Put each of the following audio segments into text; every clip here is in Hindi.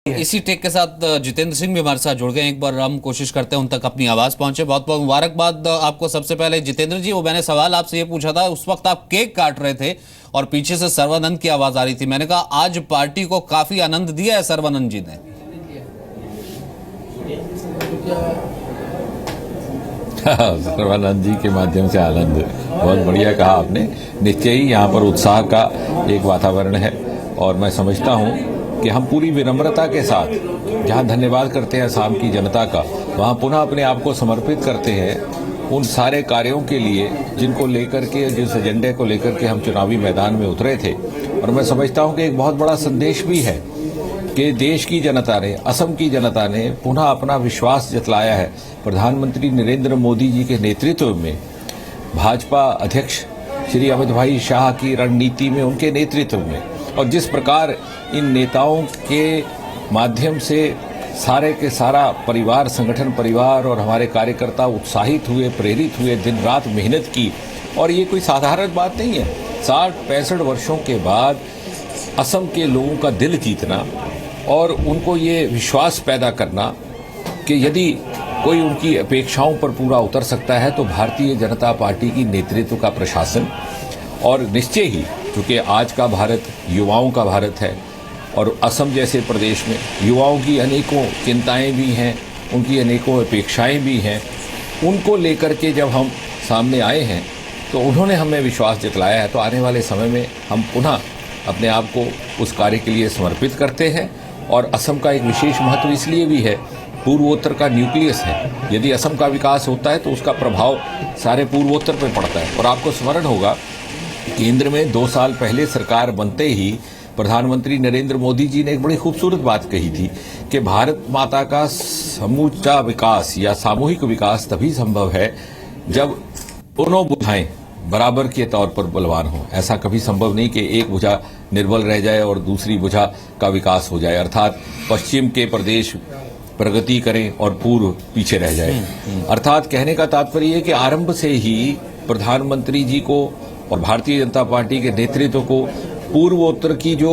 इसी टेक के साथ जितेंद्र सिंह भी हमारे साथ जुड़ गए। एक बार हम कोशिश करते हैं उन तक अपनी आवाज पहुंचे। बहुत बहुत मुबारकबाद आपको। सबसे पहले जितेंद्र जी, वो मैंने सवाल आपसे ये पूछा था, उस वक्त आप केक काट रहे थे और पीछे से सर्वानंद की आवाज आ रही थी। मैंने कहा आज पार्टी को काफी आनंद दिया है सर्वानंद जी ने। सर्वानंद जी के माध्यम से आनंद, बहुत बढ़िया कहा आपने। निश्चय ही यहाँ पर उत्साह का एक वातावरण है और मैं समझता हूँ कि हम पूरी विनम्रता के साथ जहाँ धन्यवाद करते हैं असम की जनता का, वहाँ पुनः अपने आप को समर्पित करते हैं उन सारे कार्यों के लिए जिनको लेकर के, जिस एजेंडे को लेकर के हम चुनावी मैदान में उतरे थे। और मैं समझता हूँ कि एक बहुत बड़ा संदेश भी है कि देश की जनता ने, असम की जनता ने पुनः अपना विश्वास जतलाया है प्रधानमंत्री नरेंद्र मोदी जी के नेतृत्व में, भाजपा अध्यक्ष श्री अमित भाई शाह की रणनीति में, उनके नेतृत्व में, और जिस प्रकार इन नेताओं के माध्यम से सारे के सारा परिवार, संगठन परिवार और हमारे कार्यकर्ता उत्साहित हुए, प्रेरित हुए, दिन रात मेहनत की। और ये कोई साधारण बात नहीं है। 60-65 वर्षों के बाद असम के लोगों का दिल जीतना और उनको ये विश्वास पैदा करना कि यदि कोई उनकी अपेक्षाओं पर पूरा उतर सकता है तो भारतीय जनता पार्टी की नेतृत्व का प्रशासन। और निश्चय ही क्योंकि आज का भारत युवाओं का भारत है और असम जैसे प्रदेश में युवाओं की अनेकों चिंताएं भी हैं, उनकी अनेकों अपेक्षाएं भी हैं, उनको लेकर के जब हम सामने आए हैं तो उन्होंने हमें विश्वास जतलाया है। तो आने वाले समय में हम पुनः अपने आप को उस कार्य के लिए समर्पित करते हैं। और असम का एक विशेष महत्व इसलिए भी है, पूर्वोत्तर का न्यूक्लियस है। यदि असम का विकास होता है तो उसका प्रभाव सारे पूर्वोत्तर पर पड़ता है। और आपको स्मरण होगा, केंद्र में 2 साल पहले सरकार बनते ही प्रधानमंत्री नरेंद्र मोदी जी ने एक बड़ी खूबसूरत बात कही थी कि भारत माता का समूचा विकास या सामूहिक विकास तभी संभव है जब दोनों भुजाएं बराबर के तौर पर बलवान हो। ऐसा कभी संभव नहीं कि एक भुजा निर्बल रह जाए और दूसरी भुजा का विकास हो जाए, अर्थात पश्चिम के प्रदेश प्रगति करें और पूर्व पीछे रह जाए। अर्थात कहने का तात्पर्य है कि आरंभ से ही प्रधानमंत्री जी को और भारतीय जनता पार्टी के नेतृत्व को पूर्वोत्तर की जो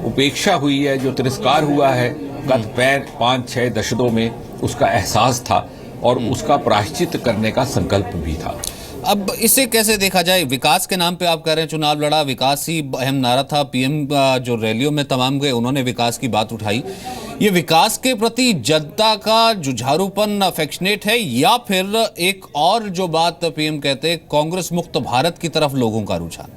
उपेक्षा हुई है, जो तिरस्कार हुआ है गत 5-6 दशकों में, उसका एहसास था और उसका प्रायश्चित करने का संकल्प भी था। अब इसे कैसे देखा जाए? विकास के नाम पे आप कह रहे हैं चुनाव लड़ा, विकास ही अहम नारा था। पीएम जो रैलियों में तमाम गए उन्होंने विकास की बात उठाई। ये विकास के प्रति जनता का जुझारूपन अफेक्शनेट है या फिर एक और जो बात पीएम कहते हैं, कांग्रेस मुक्त भारत की तरफ लोगों का रुझान?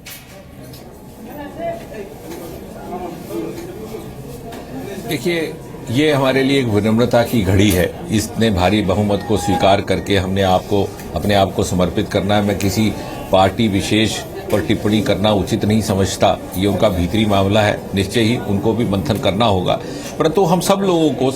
देखिए, ये हमारे लिए एक विनम्रता की घड़ी है। इसने भारी बहुमत को स्वीकार करके हमने अपने आप को समर्पित करना है। मैं किसी पार्टी विशेष पर टिप्पणी करना उचित नहीं समझता, ये उनका भीतरी मामला है। निश्चय ही उनको भी मंथन करना होगा। परंतु हम सब लोगों को,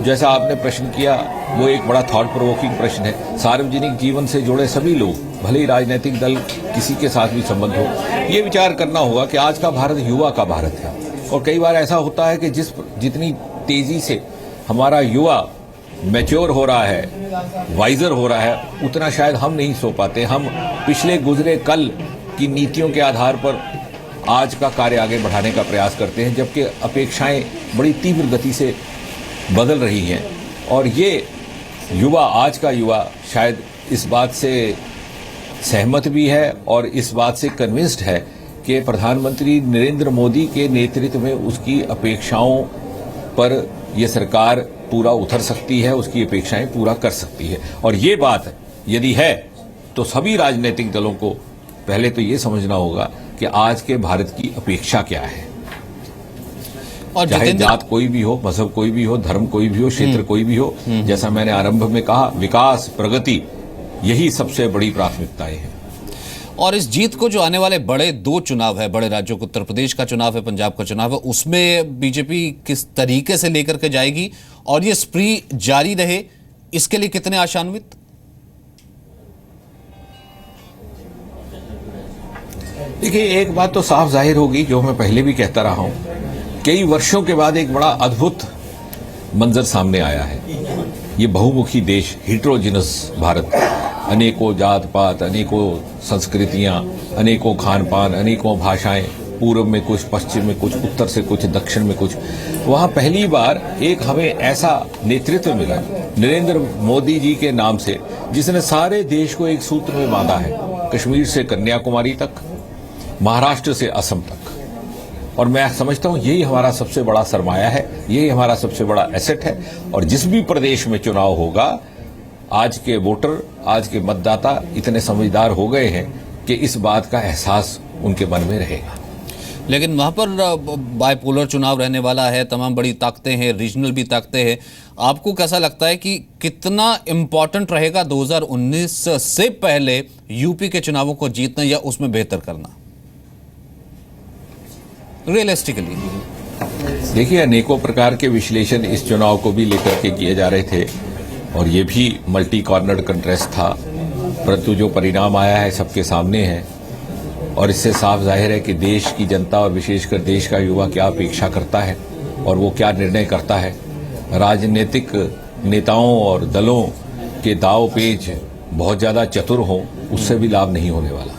जैसा आपने प्रश्न किया, वो एक बड़ा थॉट प्रोवोकिंग प्रश्न है। सार्वजनिक जीवन से जुड़े सभी लोग, भले ही राजनीतिक दल किसी के साथ भी संबंध हो, ये विचार करना होगा कि आज का भारत युवा का भारत है। और कई बार ऐसा होता है कि जितनी तेजी से हमारा युवा मैच्योर हो रहा है, वाइजर हो रहा है, उतना शायद हम नहीं सो पाते। हम पिछले गुजरे कल की नीतियों के आधार पर आज का कार्य आगे बढ़ाने का प्रयास करते हैं, जबकि अपेक्षाएं बड़ी तीव्र गति से बदल रही हैं। और ये युवा, आज का युवा शायद इस बात से सहमत भी है और इस बात से कन्विंस्ड है कि प्रधानमंत्री नरेंद्र मोदी के नेतृत्व में उसकी अपेक्षाओं पर यह सरकार पूरा उतर सकती है, उसकी अपेक्षाएं पूरा कर सकती है। और ये बात यदि है तो सभी राजनीतिक दलों को पहले तो ये समझना होगा कि आज के भारत की अपेक्षा क्या है। और चाहे जात कोई भी हो, मजहब कोई भी हो, धर्म कोई भी हो, क्षेत्र कोई भी हो, जैसा मैंने आरंभ में कहा, विकास, प्रगति, यही सबसे बड़ी प्राथमिकताएं हैं। और इस जीत को जो आने वाले बड़े 2 चुनाव है, बड़े राज्यों को, उत्तर प्रदेश का चुनाव है, पंजाब का चुनाव है, उसमें बीजेपी किस तरीके से लेकर के जाएगी और ये स्प्री जारी रहे, इसके लिए कितने आशान्वित? देखिए, एक बात तो साफ जाहिर होगी, जो मैं पहले भी कहता रहा हूं, कई वर्षों के बाद एक बड़ा अद्भुत मंजर सामने आया है। ये बहुमुखी देश, हिट्रोजिनस भारत, अनेकों जात पात, अनेकों संस्कृतियां, अनेकों खान पान, अनेकों भाषाएं, पूर्व में कुछ, पश्चिम में कुछ, उत्तर से कुछ, दक्षिण में कुछ। वहाँ पहली बार एक हमें ऐसा नेतृत्व मिला नरेंद्र मोदी जी के नाम से, जिसने सारे देश को एक सूत्र में बांधा है, कश्मीर से कन्याकुमारी तक, महाराष्ट्र से असम तक। और मैं समझता हूं यही हमारा सबसे बड़ा सरमाया है, यही हमारा सबसे बड़ा एसेट है। और जिस भी प्रदेश में चुनाव होगा, आज के वोटर, आज के मतदाता इतने समझदार हो गए हैं कि इस बात का एहसास उनके मन में रहेगा। लेकिन वहां पर बाइपोलर चुनाव रहने वाला है, तमाम बड़ी ताकतें हैं, रीजनल भी ताकतें हैं। आपको कैसा लगता है कि कितना इंपॉर्टेंट रहेगा 2019 से पहले यूपी के चुनावों को जीतना या उसमें बेहतर करना रियलिस्टिकली? देखिए, अनेकों प्रकार के विश्लेषण इस चुनाव को भी लेकर के किए जा रहे थे और ये भी मल्टी कॉर्नर्ड कंटेस्ट था, परंतु जो परिणाम आया है सबके सामने है। और इससे साफ जाहिर है कि देश की जनता और विशेषकर देश का युवा क्या अपेक्षा करता है और वो क्या निर्णय करता है। राजनीतिक नेताओं और दलों के दाव पेच बहुत ज़्यादा चतुर हों, उससे भी लाभ नहीं होने वाला।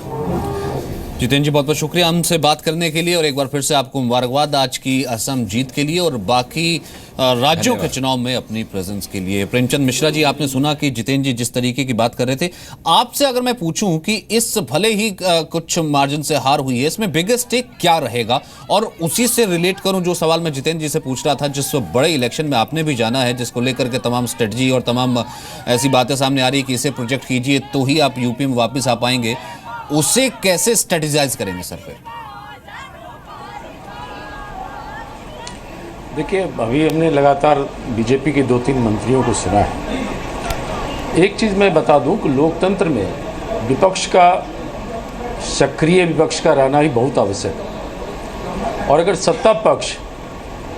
जितेंद्र जी, बहुत बहुत शुक्रिया हमसे बात करने के लिए और एक बार फिर से आपको मुबारकबाद आज की असम जीत के लिए और बाकी राज्यों के चुनाव में अपनी प्रेजेंस के लिए। प्रेमचंद मिश्रा जी, आपने सुना कि जितेंद्र जी जिस तरीके की बात कर रहे थे। आपसे अगर मैं पूछूं कि इस भले ही कुछ मार्जिन से हार हुई है, इसमें बिगेस्ट स्टेक क्या रहेगा, और उसी से रिलेट करूं जो सवाल मैं जितेंद्र जी से पूछ रहा था, जिस बड़े इलेक्शन में आपने भी जाना है, जिसको लेकर के तमाम स्ट्रेटजी और तमाम ऐसी बातें सामने आ रही है कि इसे प्रोजेक्ट कीजिए तो ही आप यूपी में वापस आ पाएंगे, उसे कैसे स्ट्रेटेजाइज करेंगे सर? फिर देखिए, अभी हमने लगातार बीजेपी के 2-3 मंत्रियों को सुना है। एक चीज़ मैं बता दूं कि लोकतंत्र में विपक्ष का, सक्रिय विपक्ष का रहना ही बहुत आवश्यक है। और अगर सत्ता पक्ष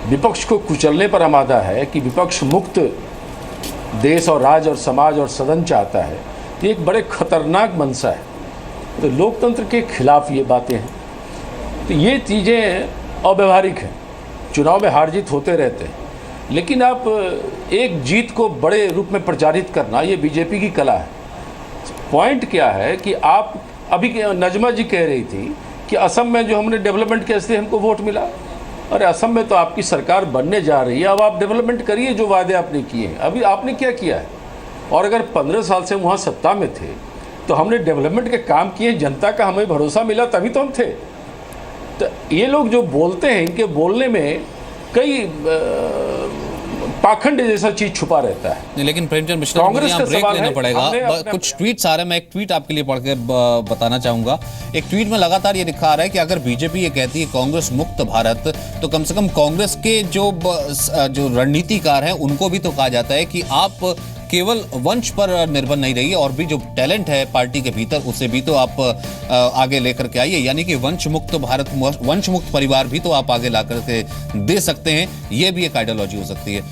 विपक्ष को कुचलने पर आमादा है कि विपक्ष मुक्त देश और राज्य और समाज और सदन चाहता है, तो एक बड़े खतरनाक मंशा है। तो लोकतंत्र के खिलाफ ये बातें हैं, तो ये चीज़ें अव्यवहारिक हैं। चुनाव में हार जीत होते रहते हैं, लेकिन आप एक जीत को बड़े रूप में प्रचारित करना, ये बीजेपी की कला है। पॉइंट क्या है कि आप अभी नजमा जी कह रही थी कि असम में जो हमने डेवलपमेंट किया इसलिए हमको वोट मिला। अरे असम में तो आपकी सरकार बनने जा रही है, अब आप डेवलपमेंट करिए जो वादे आपने किए हैं। अभी आपने क्या किया है? और अगर 15 साल से वहाँ सत्ता में थे तो हमने डेवलपमेंट के काम किए, जनता का हमें भरोसा मिला, तभी तो हम थे। तो ये लोग जो बोलते हैं, इनके बोलने में कई पाखंड जैसा चीज छुपा रहता है। लेकिन प्रेमचंद मिश्रा, कांग्रेस का ब्रेक सवाल लेना है, पड़ेगा। कुछ ट्वीट्स आ रहे हैं, मैं एक ट्वीट आपके लिए पढ़ के बताना चाहूंगा। एक ट्वीट में लगातार ये लिखा आ रहा है कि अगर बीजेपी ये कहती है कांग्रेस मुक्त भारत, तो कम से कम कांग्रेस के जो रणनीतिकार हैं उनको भी तो कहा जाता है कि आप केवल वंश पर निर्भर नहीं रहिए, और भी जो टैलेंट है पार्टी के भीतर उसे भी तो आप आगे लेकर के आइए। यानी कि वंश मुक्त भारत, वंश मुक्त परिवार भी तो आप आगे ला करके दे सकते हैं। ये भी एक आइडियोलॉजी हो सकती है।